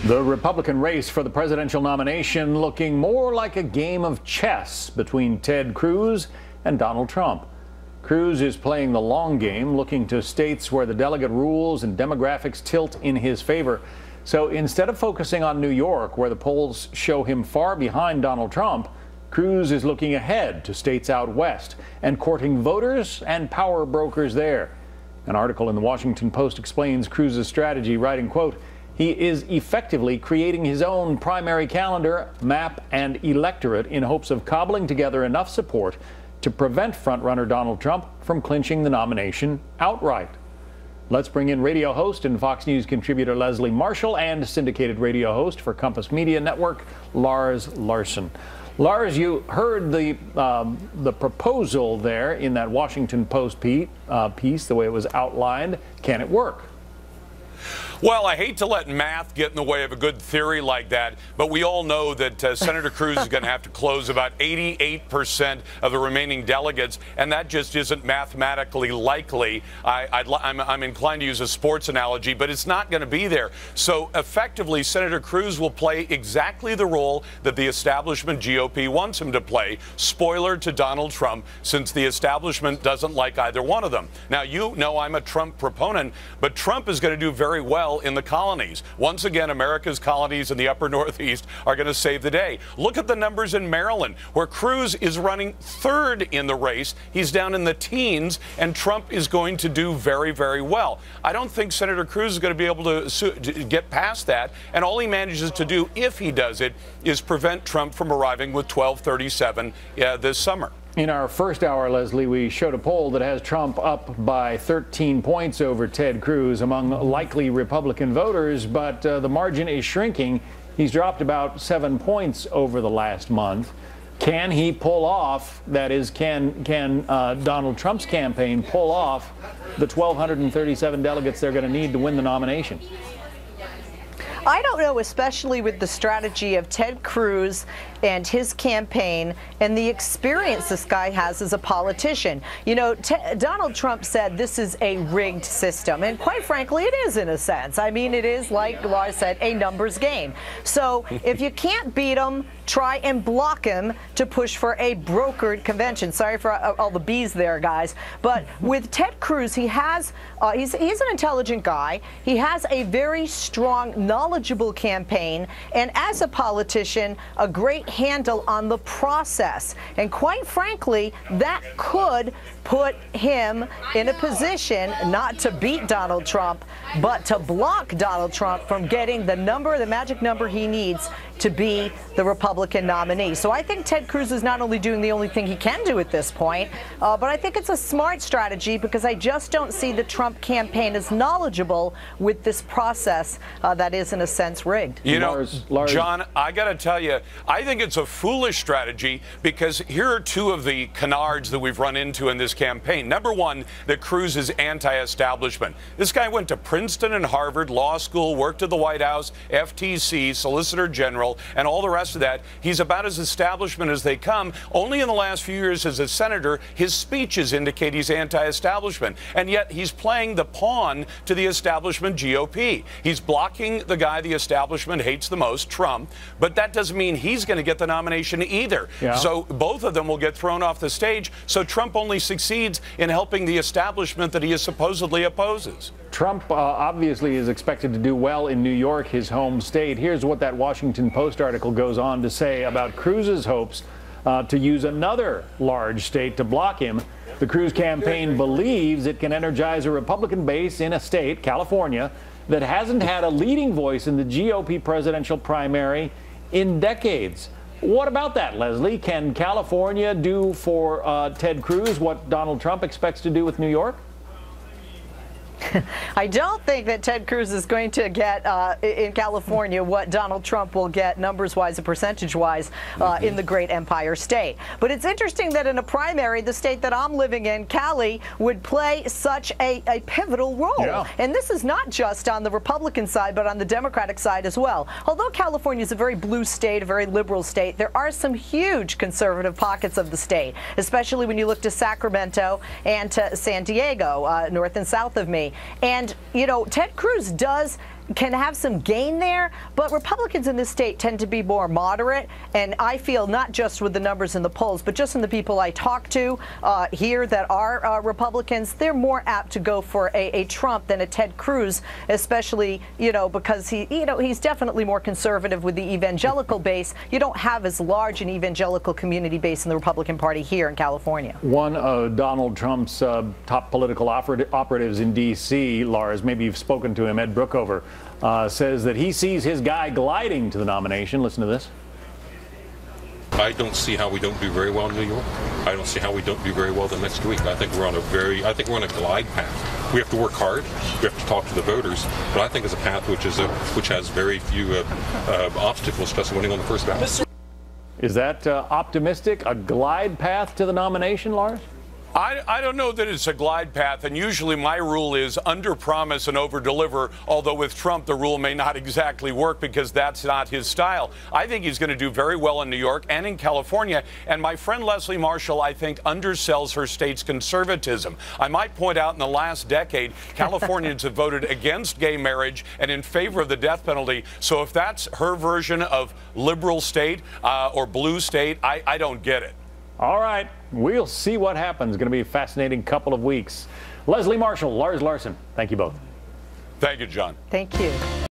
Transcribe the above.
The Republican race for the presidential nomination looking more like a game of chess between Ted Cruz and Donald Trump. Cruz is playing the long game, looking to states where the delegate rules and demographics tilt in his favor. So instead of focusing on New York, where the polls show him far behind Donald Trump, Cruz is looking ahead to states out west and courting voters and power brokers there. An article in the Washington Post explains Cruz's strategy, writing, quote, "He is effectively creating his own primary calendar, map, and electorate in hopes of cobbling together enough support to prevent frontrunner Donald Trump from clinching the nomination outright." Let's bring in radio host and Fox News contributor Leslie Marshall and syndicated radio host for Compass Media Network, Lars Larson. Lars, you heard the proposal there in that Washington Post piece, the way it was outlined. Can it work? Well, I hate to let math get in the way of a good theory like that, but we all know that Senator Cruz is going to have to close about 88% of the remaining delegates, and that just isn't mathematically likely. I'm inclined to use a sports analogy, but it's not going to be there. So effectively, Senator Cruz will play exactly the role that the establishment GOP wants him to play. Spoiler to Donald Trump, since the establishment doesn't like either one of them. Now, you know I'm a Trump proponent, but Trump is going to do very well in the colonies. Once again, America's colonies in the upper Northeast are going to save the day. Look at the numbers in Maryland, where Cruz is running third in the race. He's down in the teens, and Trump is going to do very, very well. I don't think Senator Cruz is going to be able to get past that, and all he manages to do, if he does it, is prevent Trump from arriving with 1237 this summer. In our first hour, Leslie, we showed a poll that has Trump up by 13 points over Ted Cruz among likely Republican voters, but the margin is shrinking. He's dropped about 7 points over the last month. Can he pull off, that is, can Donald Trump's campaign pull off the 1,237 delegates they're going to need to win the nomination? I don't know, especially with the strategy of Ted Cruz and his campaign and the experience this guy has as a politician. You know, Donald Trump said this is a rigged system, and quite frankly, it is in a sense. I mean, it is, like Lars said, a numbers game. So if you can't beat him, try and block him to push for a brokered convention. Sorry for all the B's there, guys. But with Ted Cruz, he has, he's an intelligent guy. He has a very strong, knowledgeable campaign, and as a politician, a great handle on the process. And quite frankly, that could put him in a position not to beat Donald Trump, but to block Donald Trump from getting the number, the magic number he needs to be the Republican nominee. So I think Ted Cruz is not only doing the only thing he can do at this point, but I think it's a smart strategy, because I just don't see the Trump campaign as knowledgeable with this process that is, in a sense, rigged. You know, Lars. John, I got to tell you, I think it's a foolish strategy, because here are two of the canards that we've run into in this campaign. Number one, that Cruz is anti-establishment. This guy went to Princeton and Harvard Law School, worked at the White House, FTC, Solicitor General, and all the rest of that. He's about as establishment as they come. Only in the last few years as a senator, his speeches indicate he's anti-establishment. And yet he's playing the pawn to the establishment GOP. He's blocking the guy the establishment hates the most, Trump, but that doesn't mean he's going to get the nomination either. Yeah. So both of them will get thrown off the stage. So Trump only succeeds in helping the establishment that he supposedly opposes. Trump obviously is expected to do well in New York, his home state. Here's what that Washington Post article goes on to say about Cruz's hopes to use another large state to block him. The Cruz campaign believes it can energize a Republican base in a state, California, that hasn't had a leading voice in the GOP presidential primary in decades. What about that, Leslie? Can California do for Ted Cruz what Donald Trump expects to do with New York? I don't think that Ted Cruz is going to get in California what Donald Trump will get numbers-wise and percentage-wise in the great Empire State. But it's interesting that in a primary, the state that I'm living in, Cali, would play such a pivotal role. Yeah. And this is not just on the Republican side, but on the Democratic side as well. Although California is a very blue state, a very liberal state, there are some huge conservative pockets of the state, especially when you look to Sacramento and to San Diego, north and south of me. And, you know, Ted Cruz does can have some gain there, but Republicans in this state tend to be more moderate, and I feel not just with the numbers in the polls, but just in the people I talk to here that are Republicans, they're more apt to go for a Trump than a Ted Cruz, especially, because he's definitely more conservative with the evangelical base. You don't have as large an evangelical community base in the Republican Party here in California. One of Donald Trump's top political operatives in D.C., Lars, maybe you've spoken to him, Ed Brookover, says that he sees his guy gliding to the nomination. Listen to this. I don't see how we don't do very well in New York. I don't see how we don't do very well the next week. I think we're on a glide path. We have to work hard. We have to talk to the voters. But I think it's a path which has very few obstacles to us winning on the first ballot. Is that optimistic? A glide path to the nomination, Lars? I don't know that it's a glide path, and usually my rule is under-promise and over-deliver, although with Trump the rule may not exactly work because that's not his style. I think he's going to do very well in New York and in California, and my friend Leslie Marshall, I think, undersells her state's conservatism. I might point out in the last decade, Californians have voted against gay marriage and in favor of the death penalty, so if that's her version of liberal state or blue state, I don't get it. All right, we'll see what happens. Going to be a fascinating couple of weeks. Leslie Marshall, Lars Larson, thank you both. Thank you, John. Thank you.